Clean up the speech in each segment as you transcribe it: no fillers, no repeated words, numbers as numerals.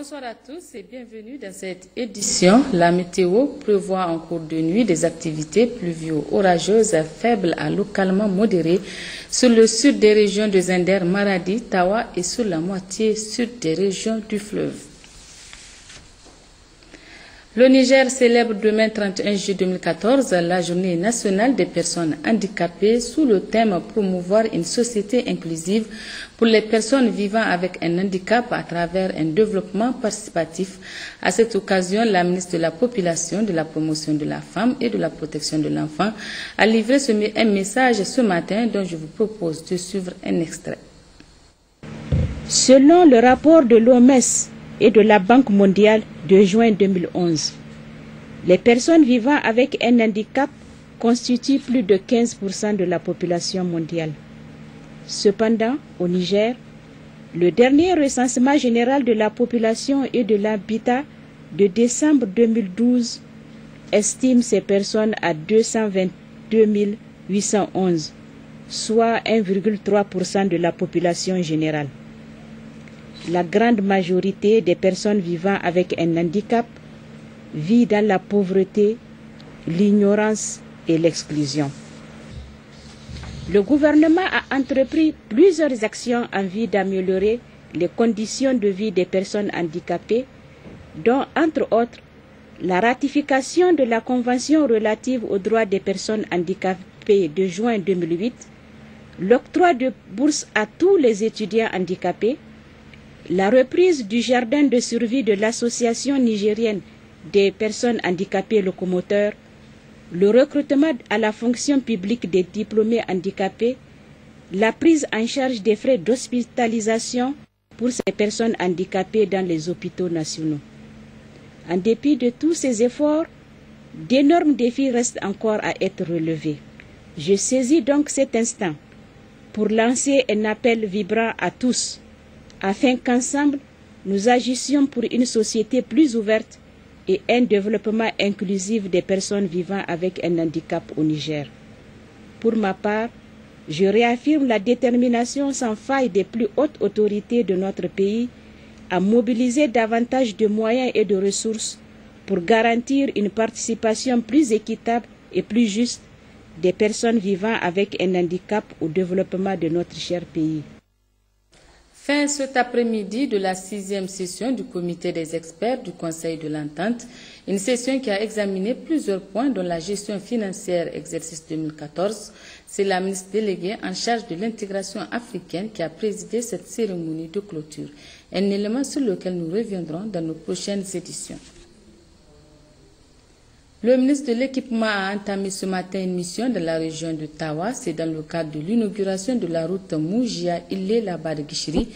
Bonsoir à tous et bienvenue dans cette édition. La météo prévoit en cours de nuit des activités pluvio-orageuses faibles à localement modérées sur le sud des régions de Zender, Maradi, Tawa et sur la moitié sud des régions du fleuve. Le Niger célèbre demain 31 juillet 2014 la journée nationale des personnes handicapées sous le thème « Promouvoir une société inclusive pour les personnes vivant avec un handicap à travers un développement participatif ». À cette occasion, la ministre de la Population, de la Promotion de la Femme et de la Protection de l'Enfant a livré un message ce matin dont je vous propose de suivre un extrait. Selon le rapport de l'OMS et de la Banque mondiale de juin 2011. Les personnes vivant avec un handicap constituent plus de 15% de la population mondiale. Cependant, au Niger, le dernier recensement général de la population et de l'habitat de décembre 2012 estime ces personnes à 222 811, soit 1,3% de la population générale. La grande majorité des personnes vivant avec un handicap vit dans la pauvreté, l'ignorance et l'exclusion. Le gouvernement a entrepris plusieurs actions en vue d'améliorer les conditions de vie des personnes handicapées, dont, entre autres, la ratification de la Convention relative aux droits des personnes handicapées de juin 2008, l'octroi de bourses à tous les étudiants handicapés, la reprise du jardin de survie de l'Association nigérienne des personnes handicapées locomoteurs, le recrutement à la fonction publique des diplômés handicapés, la prise en charge des frais d'hospitalisation pour ces personnes handicapées dans les hôpitaux nationaux. En dépit de tous ces efforts, d'énormes défis restent encore à être relevés. Je saisis donc cet instant pour lancer un appel vibrant à tous, afin qu'ensemble, nous agissions pour une société plus ouverte et un développement inclusif des personnes vivant avec un handicap au Niger. Pour ma part, je réaffirme la détermination sans faille des plus hautes autorités de notre pays à mobiliser davantage de moyens et de ressources pour garantir une participation plus équitable et plus juste des personnes vivant avec un handicap au développement de notre cher pays. Fin cet après-midi de la 6e session du comité des experts du Conseil de l'Entente, une session qui a examiné plusieurs points dont la gestion financière exercice 2014. C'est la ministre déléguée en charge de l'intégration africaine qui a présidé cette cérémonie de clôture, un élément sur lequel nous reviendrons dans nos prochaines éditions. Le ministre de l'Équipement a entamé ce matin une mission dans la région de Tawa. C'est dans le cadre de l'inauguration de la route Moujia-Illé-Labad-Guichiri,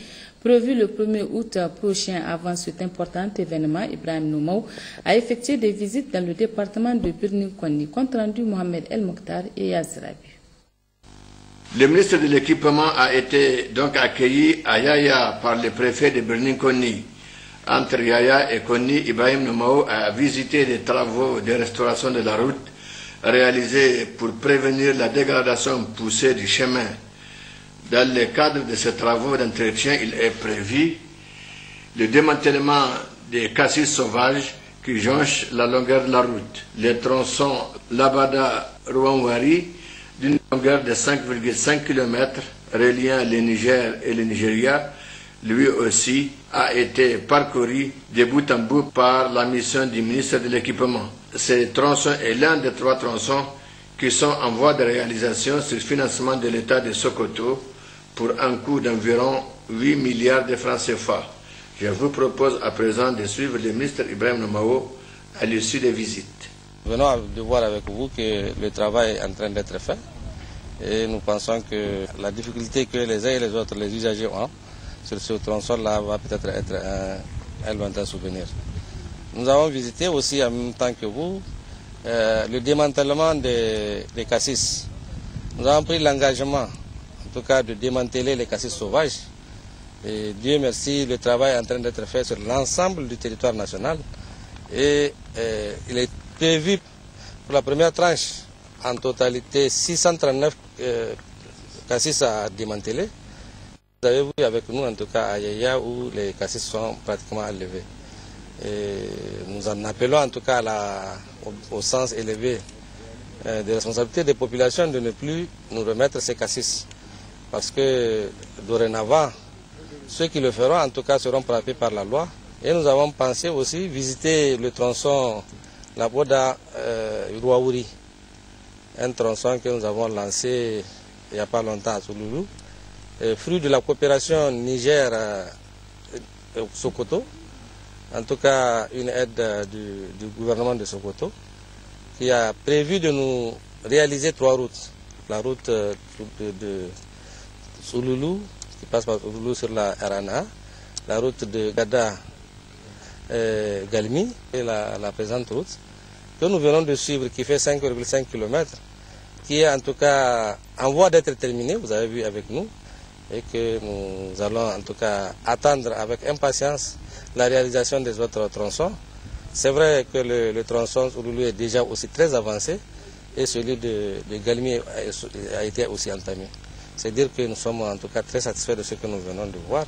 prévue le 1er août prochain. Avant cet important événement, Ibrahim Noumaou a effectué des visites dans le département de Birnin-Konni. Compte rendu Mohamed El Mokhtar et Yazrabi. Le ministre de l'Équipement a été donc accueilli à Yaya par le préfet de Birnin-Konni. Entre Yaya et Konni, Ibrahim Noumaou a visité les travaux de restauration de la route réalisés pour prévenir la dégradation poussée du chemin. Dans le cadre de ces travaux d'entretien, il est prévu le démantèlement des cassis sauvages qui jonchent la longueur de la route. Le tronçon Labada-Rouanwari, d'une longueur de 5,5 km, reliant le Niger et le Nigeria, lui aussi a été parcouru de bout en bout par la mission du ministre de l'Équipement. Ce tronçon est l'un des 3 tronçons qui sont en voie de réalisation sur financement de l'État de Sokoto pour un coût d'environ 8 milliards de francs CFA. Je vous propose à présent de suivre le ministre Ibrahim Noumaou à l'issue des visites. Nous venons de voir avec vous que le travail est en train d'être fait et nous pensons que la difficulté que les uns et les autres, les usagers ont sur ce tronçon-là va peut-être être un lointain souvenir. Nous avons visité aussi en même temps que vous le démantèlement des cassis. Nous avons pris l'engagement, en tout cas, de démanteler les cassis sauvages. Et Dieu merci, le travail est en train d'être fait sur l'ensemble du territoire national. Et il est prévu pour la première tranche, en totalité, 639 cassis à démanteler. Vous avez vu avec nous, en tout cas à Yaya, où les cassis sont pratiquement enlevés. Et nous en appelons en tout cas au sens élevé des responsabilités des populations de ne plus nous remettre ces cassis. Parce que dorénavant, ceux qui le feront en tout cas seront frappés par la loi. Et nous avons pensé aussi visiter le tronçon La Boda Rouaouri, un tronçon que nous avons lancé il n'y a pas longtemps à Souloulou, fruit de la coopération Niger-Sokoto, en tout cas une aide du gouvernement de Sokoto, qui a prévu de nous réaliser 3 routes. La route de Souloulou, qui passe par Souloulou sur la RNA, la route de Gada Galmi et la présente route, que nous venons de suivre, qui fait 5,5 km, qui est en tout cas en voie d'être terminée, vous avez vu avec nous, et que nous allons en tout cas attendre avec impatience la réalisation des autres tronçons. C'est vrai que le tronçon Souloulou est déjà aussi très avancé et celui de Galmi a été aussi entamé. C'est dire que nous sommes en tout cas très satisfaits de ce que nous venons de voir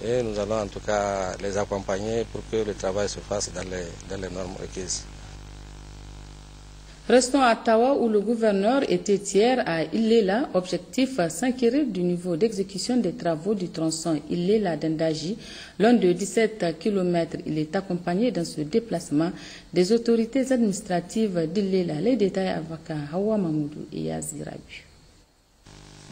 et nous allons en tout cas les accompagner pour que le travail se fasse dans les normes requises. Restons à Tawa où le gouverneur était hier à Ilela, objectif s'inquiéter du niveau d'exécution des travaux du tronçon Ilela-Dandaji, long de 17 km. Il est accompagné dans ce déplacement des autorités administratives d'Ilela. Les détails avec Hawa Mamoudou et Yazirabu.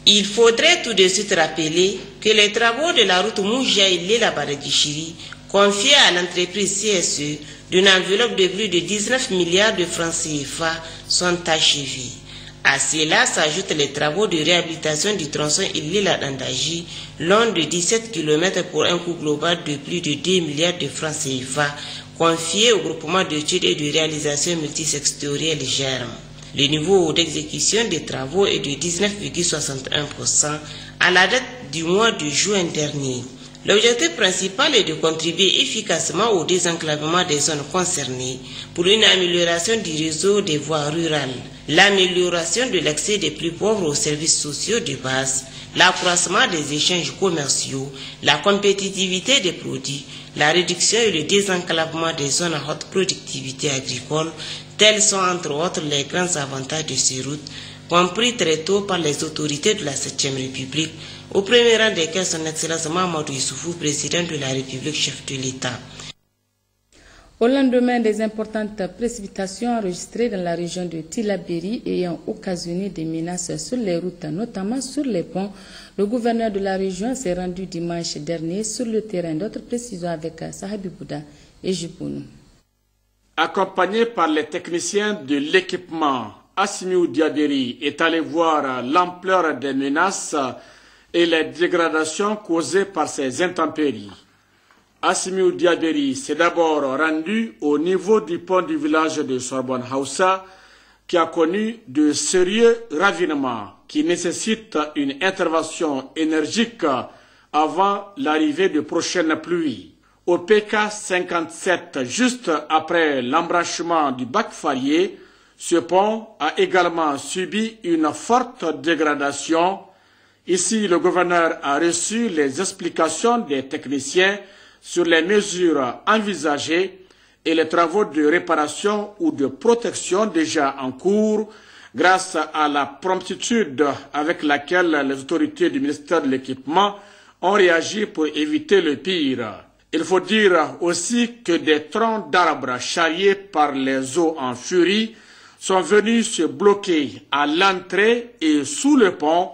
Il faudrait tout de suite rappeler que les travaux de la route Moujia-Ilela-Baradjishiri, confiés à l'entreprise CSE, d'une enveloppe de plus de 19 milliards de francs CFA sont achevés. À cela s'ajoutent les travaux de réhabilitation du tronçon Ilela-Dandaji, long de 17 km pour un coût global de plus de 2 milliards de francs CFA, confiés au groupement d'études et de réalisation multisectorielle GERM. Le niveau d'exécution des travaux est de 19,61% à la date du mois de juin dernier. L'objectif principal est de contribuer efficacement au désenclavement des zones concernées pour une amélioration du réseau des voies rurales, l'amélioration de l'accès des plus pauvres aux services sociaux de base, l'accroissement des échanges commerciaux, la compétitivité des produits, la réduction et le désenclavement des zones à haute productivité agricole. Tels sont entre autres les grands avantages de ces routes, compris très tôt par les autorités de la 7e République, au premier rang desquels son Excellence Mahamadou Issoufou, président de la République, chef de l'État. Au lendemain des importantes précipitations enregistrées dans la région de Tillabéri ayant occasionné des menaces sur les routes, notamment sur les ponts, le gouverneur de la région s'est rendu dimanche dernier sur le terrain. D'autres précisions avec Sahabi Bouda et Jipounou. Accompagné par les techniciens de l'équipement, Assimiou Diabéri est allé voir l'ampleur des menaces et les dégradations causées par ces intempéries. Assimiou Diabéri s'est d'abord rendu au niveau du pont du village de Sorbonne Hausa qui a connu de sérieux ravinements qui nécessitent une intervention énergique avant l'arrivée de prochaines pluies. Au PK 57, juste après l'embranchement du bac Farié, ce pont a également subi une forte dégradation. Ici, le gouverneur a reçu les explications des techniciens sur les mesures envisagées et les travaux de réparation ou de protection déjà en cours grâce à la promptitude avec laquelle les autorités du ministère de l'Équipement ont réagi pour éviter le pire. Il faut dire aussi que des troncs d'arbres charriés par les eaux en furie sont venus se bloquer à l'entrée et sous le pont,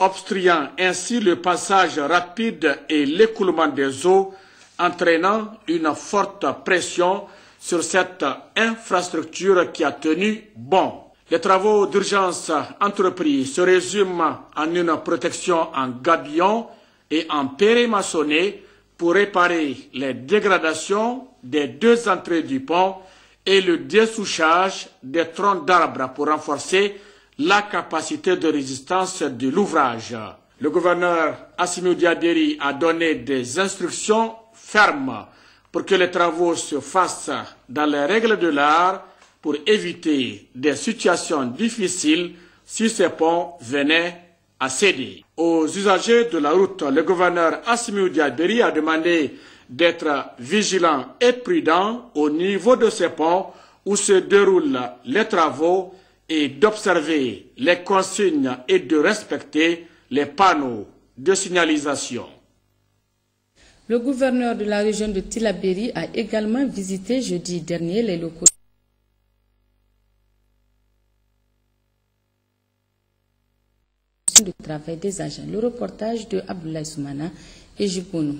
obstruant ainsi le passage rapide et l'écoulement des eaux, entraînant une forte pression sur cette infrastructure qui a tenu bon. Les travaux d'urgence entrepris se résument en une protection en gabion et en péré maçonné pour réparer les dégradations des 2 entrées du pont et le dessouchage des troncs d'arbres pour renforcer la capacité de résistance de l'ouvrage. Le gouverneur Assimiou Diabéri a donné des instructions fermes pour que les travaux se fassent dans les règles de l'art pour éviter des situations difficiles si ces ponts venaient à céder. Aux usagers de la route, le gouverneur Assimiou Diabéri a demandé d'être vigilants et prudents au niveau de ces ponts où se déroulent les travaux et d'observer les consignes et de respecter les panneaux de signalisation. Le gouverneur de la région de Tillabéri a également visité jeudi dernier les locaux de travail des agents. Le reportage de Abdoulaye Soumana et Jibono.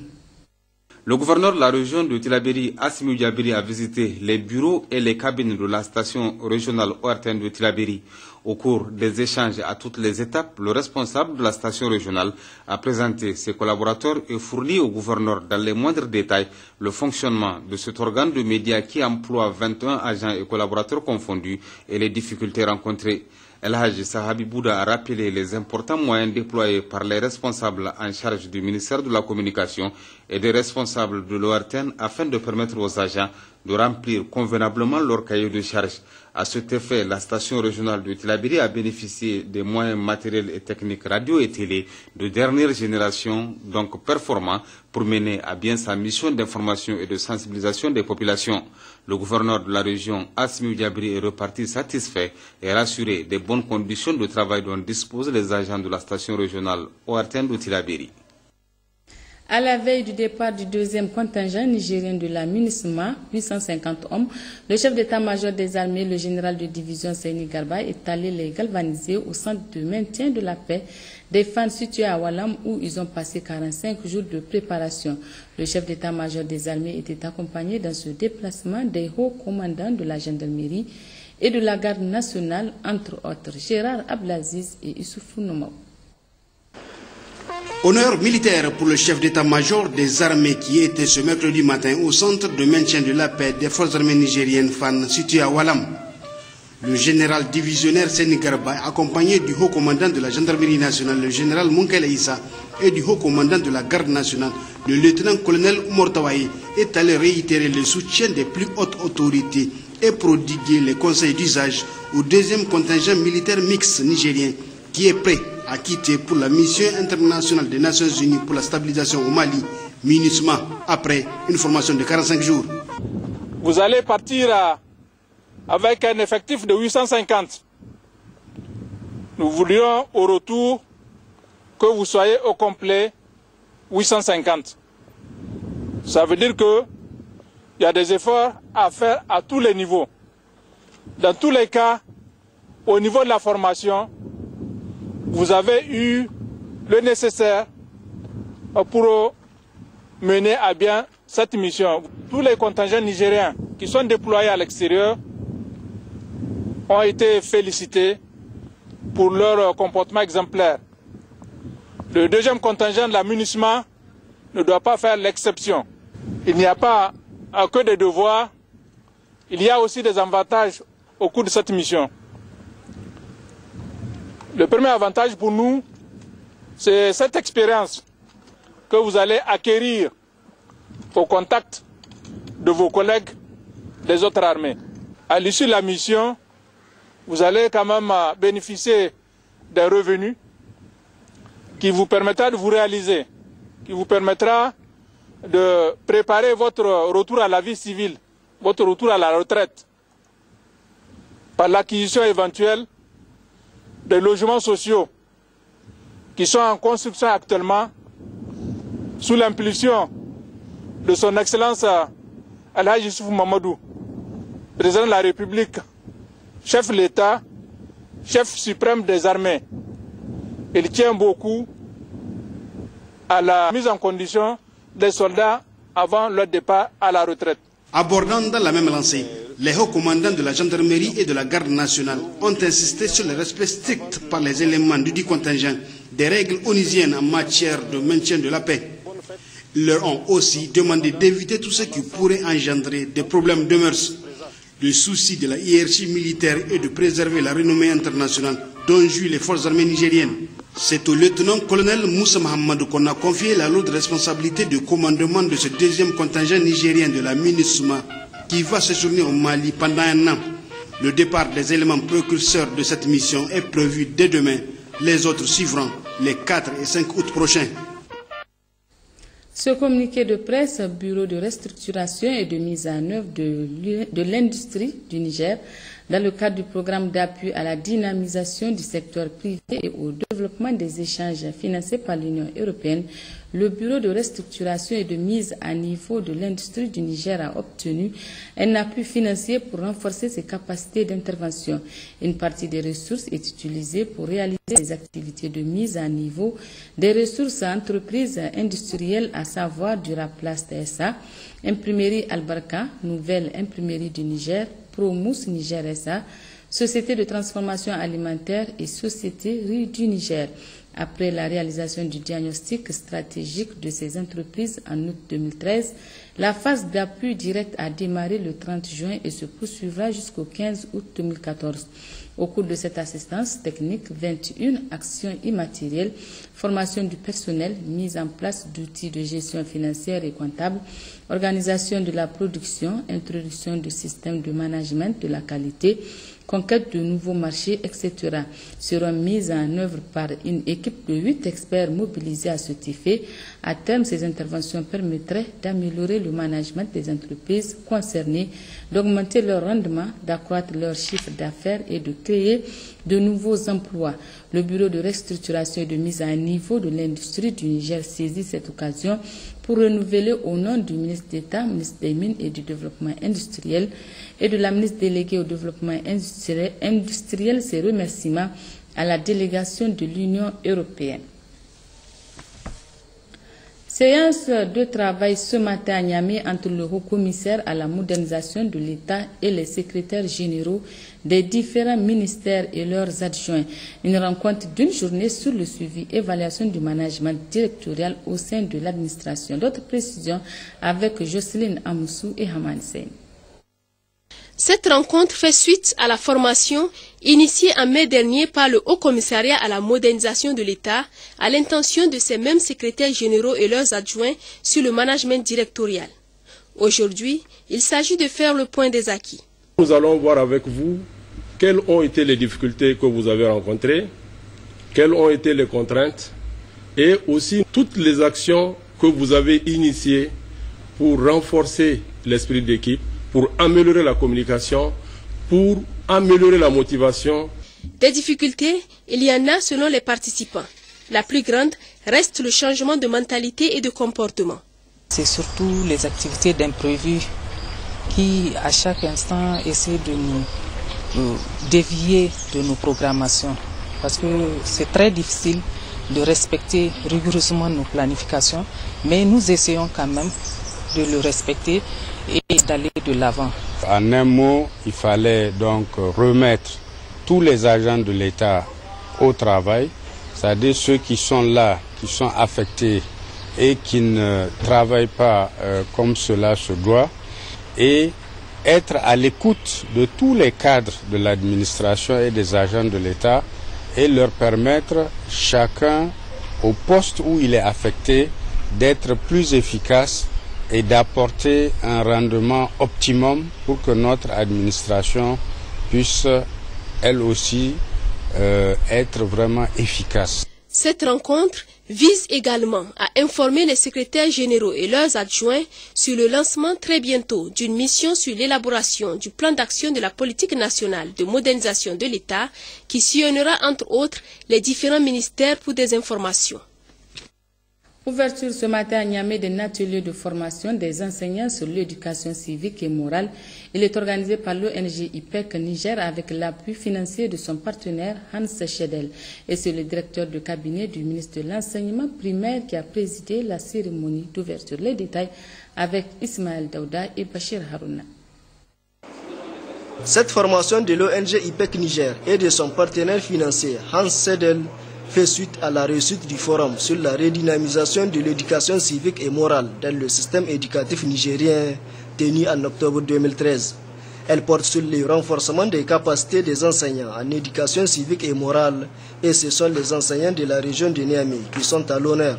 Le gouverneur de la région de Tillabéri, Assimou Diabiri, a visité les bureaux et les cabines de la station régionale ORTN de Tillabéri. Au cours des échanges à toutes les étapes, le responsable de la station régionale a présenté ses collaborateurs et fourni au gouverneur dans les moindres détails le fonctionnement de cet organe de médias qui emploie 21 agents et collaborateurs confondus et les difficultés rencontrées. El Hadji Sahabi Bouda a rappelé les importants moyens déployés par les responsables en charge du ministère de la Communication et des responsables de l'ORTN afin de permettre aux agents de remplir convenablement leur cahier de charge. À cet effet, la station régionale de Tillabéri a bénéficié des moyens matériels et techniques radio et télé de dernière génération, donc performants, pour mener à bien sa mission d'information et de sensibilisation des populations. Le gouverneur de la région, Assimou Diabiri, est reparti satisfait et rassuré des bonnes conditions de travail dont disposent les agents de la station régionale ORTN de Tillabéri. À la veille du départ du deuxième contingent nigérien de la MINUSMA, 850 hommes, le chef d'état-major des armées, le général de division Seyni Garba, est allé les galvaniser au centre de maintien de la paix des fans situés à Walam où ils ont passé 45 jours de préparation. Le chef d'état-major des armées était accompagné dans ce déplacement des hauts commandants de la gendarmerie et de la garde nationale, entre autres Gérard Ablaziz et Issoufou Nomaou. Honneur militaire pour le chef d'état-major des armées qui était ce mercredi matin au centre de maintien de la paix des forces armées nigériennes FAN situé à Walam. Le général divisionnaire Seyni Garba, accompagné du haut commandant de la gendarmerie nationale, le général Moukele Issa, et du haut commandant de la garde nationale, le lieutenant-colonel Oumar Tawaye, est allé réitérer le soutien des plus hautes autorités et prodiguer les conseils d'usage au deuxième contingent militaire mixte nigérien qui est prêt à quitter pour la mission internationale des Nations Unies pour la stabilisation au Mali, MINUSMA, après une formation de 45 jours. Vous allez partir avec un effectif de 850. Nous voulions au retour que vous soyez au complet 850. Ça veut dire qu'il y a des efforts à faire à tous les niveaux. Dans tous les cas, au niveau de la formation, vous avez eu le nécessaire pour mener à bien cette mission. Tous les contingents nigériens qui sont déployés à l'extérieur ont été félicités pour leur comportement exemplaire. Le deuxième contingent de la MINUSMA ne doit pas faire l'exception. Il n'y a pas que des devoirs, il y a aussi des avantages au cours de cette mission. Le premier avantage pour nous, c'est cette expérience que vous allez acquérir au contact de vos collègues des autres armées. À l'issue de la mission, vous allez quand même bénéficier d'un revenu qui vous permettra de vous réaliser, qui vous permettra de préparer votre retour à la vie civile, votre retour à la retraite, par l'acquisition éventuelle des logements sociaux qui sont en construction actuellement sous l'impulsion de son Excellence El Hadji Issoufou Mamadou, président de la République, chef de l'État, chef suprême des armées. Il tient beaucoup à la mise en condition des soldats avant leur départ à la retraite. Abordant dans la même lancée, les hauts commandants de la gendarmerie et de la garde nationale ont insisté sur le respect strict par les éléments du dit contingent des règles onusiennes en matière de maintien de la paix. Ils leur ont aussi demandé d'éviter tout ce qui pourrait engendrer des problèmes de mœurs. Le souci de la hiérarchie militaire est de préserver la renommée internationale dont jouissent les forces armées nigériennes. C'est au lieutenant-colonel Moussa Mahamadou qu'on a confié la lourde responsabilité de commandement de ce deuxième contingent nigérien de la MINUSMA qui va séjourner au Mali pendant un an. Le départ des éléments précurseurs de cette mission est prévu dès demain. Les autres suivront les 4 et 5 août prochains. Ce communiqué de presse, Bureau de restructuration et de mise en œuvre de l'industrie du Niger, dans le cadre du programme d'appui à la dynamisation du secteur privé et au développement des échanges financés par l'Union européenne, le Bureau de restructuration et de mise à niveau de l'industrie du Niger a obtenu un appui financier pour renforcer ses capacités d'intervention. Une partie des ressources est utilisée pour réaliser des activités de mise à niveau des ressources à entreprises industrielles, à savoir Duraplast SA, Imprimerie Albarka, Nouvelle Imprimerie du Niger, Promous Niger SA, Société de transformation alimentaire et Société Riz du Niger. Après la réalisation du diagnostic stratégique de ces entreprises en août 2013, la phase d'appui direct a démarré le 30 juin et se poursuivra jusqu'au 15 août 2014. Au cours de cette assistance technique, 21 actions immatérielles, formation du personnel, mise en place d'outils de gestion financière et comptable, organisation de la production, introduction de systèmes de management de la qualité, conquête de nouveaux marchés, etc. seront mises en œuvre par une équipe de 8 experts mobilisés à cet effet. À terme, ces interventions permettraient d'améliorer le management des entreprises concernées, d'augmenter leur rendement, d'accroître leur chiffre d'affaires et de créer de nouveaux emplois. Le Bureau de restructuration et de mise à niveau de l'industrie du Niger saisit cette occasion pour renouveler au nom du ministre d'État, ministre des Mines et du Développement industriel et de la ministre déléguée au développement industriel ses remerciements à la délégation de l'Union européenne. Séance de travail ce matin à Niamey entre le haut-commissaire à la modernisation de l'État et les secrétaires généraux des différents ministères et leurs adjoints. Une rencontre d'une journée sur le suivi et évaluation du management directorial au sein de l'administration. D'autres précisions avec Jocelyne Amoussou et Haman Seyne. Cette rencontre fait suite à la formation initiée en mai dernier par le Haut-Commissariat à la modernisation de l'État à l'intention de ces mêmes secrétaires généraux et leurs adjoints sur le management directorial. Aujourd'hui, il s'agit de faire le point des acquis. Nous allons voir avec vous quelles ont été les difficultés que vous avez rencontrées, quelles ont été les contraintes et aussi toutes les actions que vous avez initiées pour renforcer l'esprit d'équipe, pour améliorer la communication, pour améliorer la motivation. Des difficultés, il y en a selon les participants. La plus grande reste le changement de mentalité et de comportement. C'est surtout les activités d'imprévu qui, à chaque instant, essaient de nous dévier de nos programmations. Parce que c'est très difficile de respecter rigoureusement nos planifications, mais nous essayons quand même de le respecter et d'aller de l'avant. En un mot, il fallait donc remettre tous les agents de l'État au travail, c'est-à-dire ceux qui sont là, qui sont affectés et qui ne travaillent pas comme cela se doit, et être à l'écoute de tous les cadres de l'administration et des agents de l'État et leur permettre, chacun au poste où il est affecté, d'être plus efficace et d'apporter un rendement optimum pour que notre administration puisse, elle aussi, être vraiment efficace. Cette rencontre vise également à informer les secrétaires généraux et leurs adjoints sur le lancement très bientôt d'une mission sur l'élaboration du plan d'action de la politique nationale de modernisation de l'État qui sillonnera entre autres les différents ministères pour des informations. Ouverture ce matin à Niamey d'un atelier de formation des enseignants sur l'éducation civique et morale. Il est organisé par l'ONG IPEC Niger avec l'appui financier de son partenaire Hans Schedel. Et c'est le directeur de cabinet du ministre de l'Enseignement primaire qui a présidé la cérémonie d'ouverture. Les détails avec Ismaël Daouda et Bachir Harouna. Cette formation de l'ONG IPEC Niger et de son partenaire financier Hans Schedel fait suite à la réussite du forum sur la redynamisation de l'éducation civique et morale dans le système éducatif nigérien tenu en octobre 2013. Elle porte sur le renforcement des capacités des enseignants en éducation civique et morale et ce sont les enseignants de la région de Niamey qui sont à l'honneur.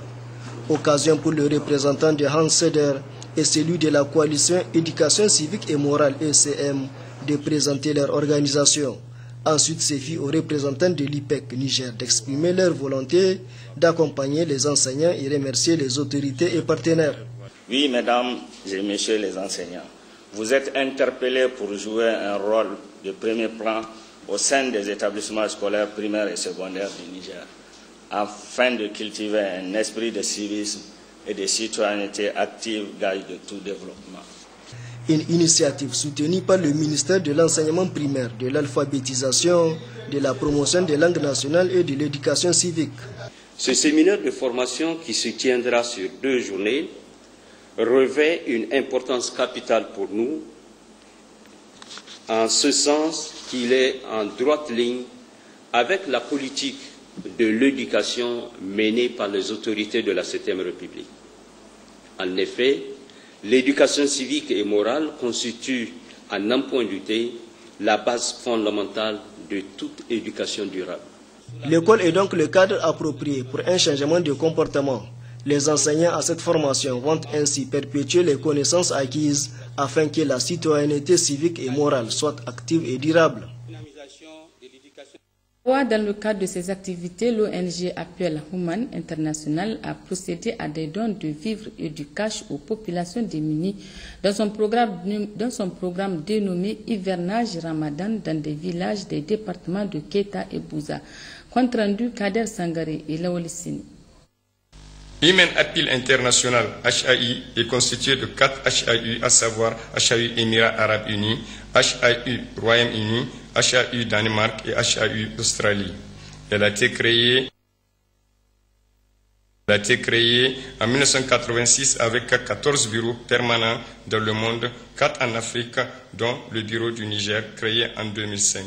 Occasion pour le représentant de Hans Schedel et celui de la coalition éducation civique et morale ECM de présenter leur organisation. Ensuite, c'est fit aux représentants de l'IPEC Niger d'exprimer leur volonté d'accompagner les enseignants et remercier les autorités et partenaires. Oui, mesdames et messieurs les enseignants, vous êtes interpellés pour jouer un rôle de premier plan au sein des établissements scolaires primaires et secondaires du Niger, afin de cultiver un esprit de civisme et de citoyenneté active, gage de tout développement. Une initiative soutenue par le ministère de l'enseignement primaire, de l'alphabétisation, de la promotion des langues nationales et de l'éducation civique. Ce séminaire de formation qui se tiendra sur 2 journées revêt une importance capitale pour nous, en ce sens qu'il est en droite ligne avec la politique de l'éducation menée par les autorités de la 7e République. En effet, l'éducation civique et morale constitue, à n'en point douter, la base fondamentale de toute éducation durable. L'école est donc le cadre approprié pour un changement de comportement. Les enseignants à cette formation vont ainsi perpétuer les connaissances acquises afin que la citoyenneté civique et morale soit active et durable. Dans le cadre de ces activités, l'ONG Appel Human International a procédé à des dons de vivres et du cash aux populations démunies dans son programme dénommé Hivernage Ramadan dans des villages des départements de Keita et Bouza. Compte rendu Kader Sangare et Laolissini. Human Appeal International, HAI, est constitué de 4 HAI, à savoir HAI Émirats Arabes Unis, HAI Royaume-Uni, HAI Danemark et HAI Australie. Elle a été créée en 1986 avec 14 bureaux permanents dans le monde, 4 en Afrique, dont le bureau du Niger créé en 2005.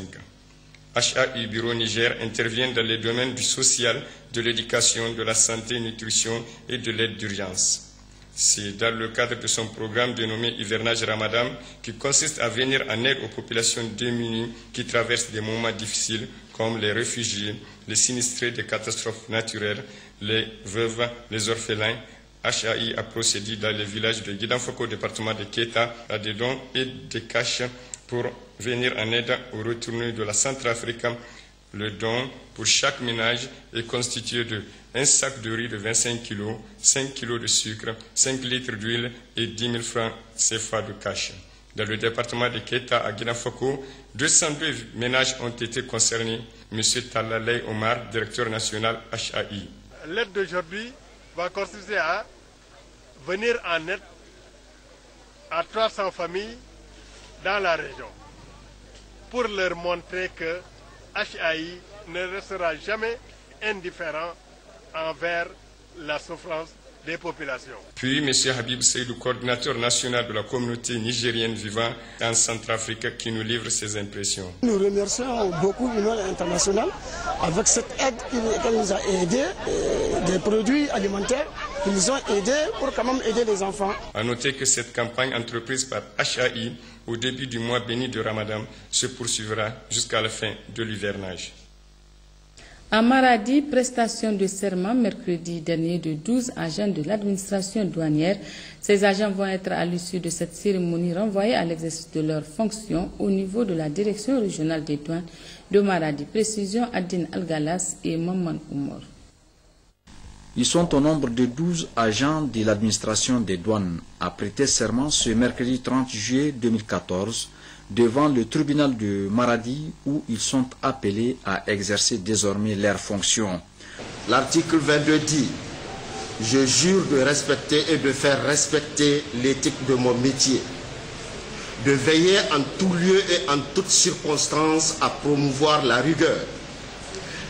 HAI Bureau Niger intervient dans les domaines du social, de l'éducation, de la santé, nutrition et de l'aide d'urgence. C'est dans le cadre de son programme dénommé Hivernage Ramadan qui consiste à venir en aide aux populations démunies qui traversent des moments difficiles comme les réfugiés, les sinistrés des catastrophes naturelles, les veuves, les orphelins. HAI a procédé dans les villages de Guidanfoko, département de Keita, à des dons et des cash pour venir en aide aux retournés de la Centrafrique. Le don pour chaque ménage est constitué de un sac de riz de 25 kg, 5 kg de sucre, 5 litres d'huile et 10 000 francs CFA de cash. Dans le département de Keita, à Guinafoko, 202 ménages ont été concernés. M. Talalay Omar, directeur national HAI. L'aide d'aujourd'hui va consister à venir en aide à 300 familles dans la région pour leur montrer que HAI ne restera jamais indifférent envers la souffrance des populations. Puis M. Habib Seydou, coordinateur national de la communauté nigérienne vivant en Centrafrique, qui nous livre ses impressions. Nous remercions beaucoup l'Union internationale avec cette aide qu'elle nous a aidés, des produits alimentaires qui nous ont aidés pour quand même aider les enfants. À noter que cette campagne entreprise par HAI au début du mois béni de Ramadan se poursuivra jusqu'à la fin de l'hivernage. À Maradi, prestation de serment mercredi dernier de 12 agents de l'administration douanière. Ces agents vont être à l'issue de cette cérémonie renvoyés à l'exercice de leurs fonctions au niveau de la direction régionale des douanes de Maradi. Précision Adine Algalas et Maman Oumor. Ils sont au nombre de 12 agents de l'administration des douanes à prêter serment ce mercredi 30 juillet 2014 devant le tribunal de Maradi où ils sont appelés à exercer désormais leurs fonctions. L'article 22 dit « Je jure de respecter et de faire respecter l'éthique de mon métier, de veiller en tout lieu et en toutes circonstances à promouvoir la rigueur,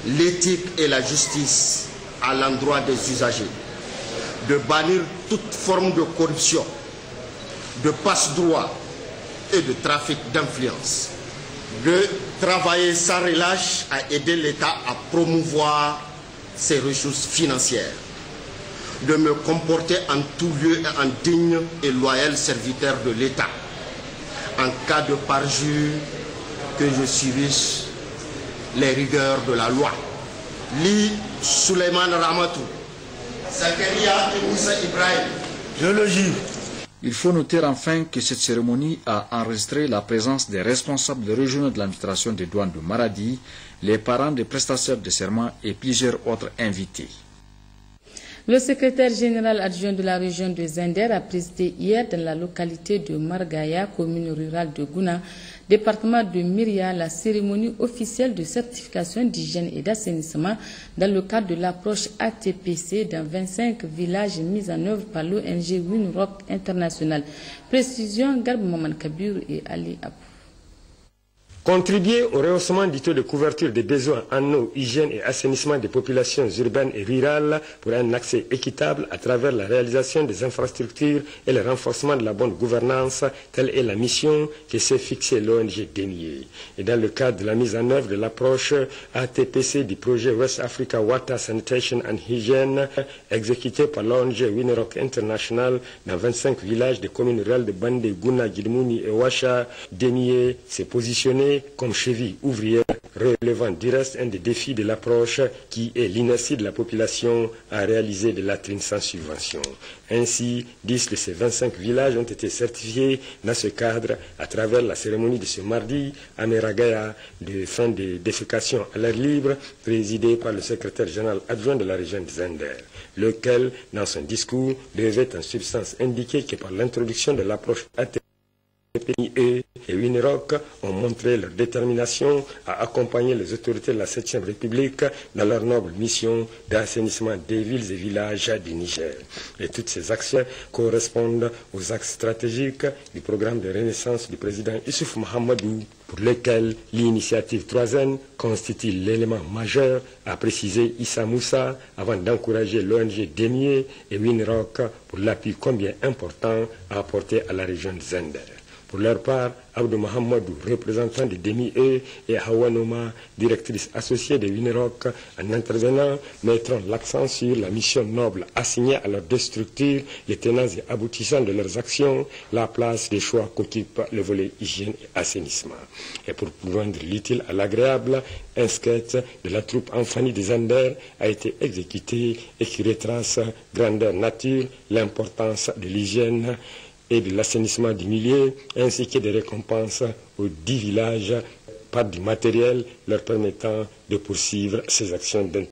l'éthique et la justice à l'endroit des usagers, de bannir toute forme de corruption, de passe-droit et de trafic d'influence, de travailler sans relâche à aider l'État à promouvoir ses ressources financières, de me comporter en tout lieu et en digne et loyal serviteur de l'État, en cas de parjure que je subisse les rigueurs de la loi. Li Suleiman Ramatou, Zakaria et Moussa Ibrahim. Je le jure. Il faut noter enfin que cette cérémonie a enregistré la présence des responsables régionaux de l'administration des douanes de Maradi, les parents des prestataires de serment et plusieurs autres invités. Le secrétaire général adjoint de la région de Zender a présidé hier dans la localité de Margaya, commune rurale de Gouna, département de Myria, la cérémonie officielle de certification d'hygiène et d'assainissement dans le cadre de l'approche ATPC dans 25 villages mis en œuvre par l'ONG Winrock International. Précision, Garb Maman Kabir et Ali Abou. Contribuer au rehaussement du taux de couverture des besoins en eau, hygiène et assainissement des populations urbaines et rurales pour un accès équitable à travers la réalisation des infrastructures et le renforcement de la bonne gouvernance, telle est la mission que s'est fixée l'ONG DENIE. Et dans le cadre de la mise en œuvre de l'approche ATPC du projet West Africa Water Sanitation and Hygiene, exécuté par l'ONG Winrock International dans 25 villages des communes rurales de Bandé, Gouna, Gidmouni et Ouacha, DENIE s'est positionné comme cheville ouvrière, relevant du reste un des défis de l'approche qui est l'inertie de la population à réaliser des latrines sans subvention. Ainsi, 10 de ces 25 villages ont été certifiés dans ce cadre à travers la cérémonie de ce mardi à Meragaya de fin de défécation à l'air libre, présidée par le secrétaire général adjoint de la région de Zender, lequel, dans son discours, devait en substance indiquer que par l'introduction de l'approche DENIE et Winrock ont montré leur détermination à accompagner les autorités de la 7e République dans leur noble mission d'assainissement des villes et villages du Niger. Et toutes ces actions correspondent aux axes stratégiques du programme de renaissance du président Issouf Mahamadou, pour lequel l'initiative 3N constitue l'élément majeur, a précisé Issa Moussa, avant d'encourager l'ONG DENIE et Winrock pour l'appui combien important à apporter à la région de Zender. Pour leur part, Abdou Mahamadou, représentant de DENIE, et Hawa Noma, directrice associée de Winrock, en intervenant, mettront l'accent sur la mission noble assignée à leurs deux structures, les tenants et aboutissants de leurs actions, la place des choix qu'occupe le volet hygiène et assainissement. Et pour rendre l'utile à l'agréable, un sketch de la troupe Enfani des Anders a été exécuté et qui retrace grandeur nature, l'importance de l'hygiène et de l'assainissement du milieu, ainsi que des récompenses aux 10 villages par du matériel leur permettant de poursuivre ces actions